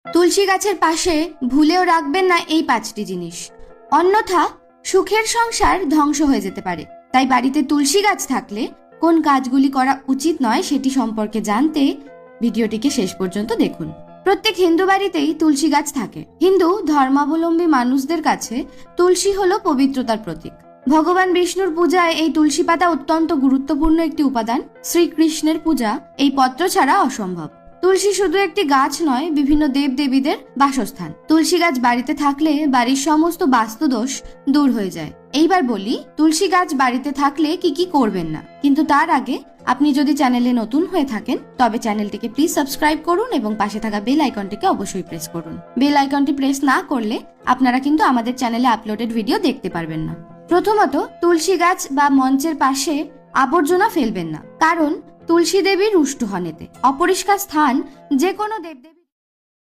তুলসী গাছের পাশে ভুলেও রাখবেন না এই 5টি জিনিস, অন্যথা সুখের সংসার ধ্বংস হয়ে যেতে পারে। তাই বাড়িতে তুলসী গাছ থাকলে কোন কাজগুলি করা উচিত নয় সেটি সম্পর্কে জানতে ভিডিওটিকে শেষ পর্যন্ত দেখুন। প্রত্যেক হিন্দু বাড়িতেই তুলসী গাছ থাকে। হিন্দু ধর্মাবলম্বী মানুষদের কাছে তুলসী হলো পবিত্রতার প্রতীক। ভগবান বিষ্ণুর পূজায় এই তুলসী পাতা অত্যন্ত গুরুত্বপূর্ণ একটি উপাদান। শ্রীকৃষ্ণের পূজা এই পত্র ছাড়া অসম্ভব। তুলসী শুধু একটি গাছ নয়, বিভিন্ন দেব দেবীদের বাসস্থান। তুলসী গাছ বাড়িতে থাকলে বাড়ির সমস্ত বাস্তুদোষ দূর হয়ে যায়। এইবার বলি তুলসী গাছ বাড়িতে থাকলে কি কি করবেন না। কিন্তু তার আগে আপনি যদি চ্যানেলে নতুন হয়ে থাকেন তবে চ্যানেলটিকে প্লিজ সাবস্ক্রাইব করুন এবং পাশে থাকা বেল আইকনটিকে অবশ্যই প্রেস করুন। বেল আইকনটি প্রেস না করলে আপনারা কিন্তু আমাদের চ্যানেলে আপলোডেড ভিডিও দেখতে পারবেন না। প্রথমত, তুলসী গাছ বা মঞ্চের পাশে আবর্জনা ফেলবেন না, কারণ তুলসী দেবী রুষ্ট হন এতে। অপরিষ্কার স্থান যে কোনো দেবদেবী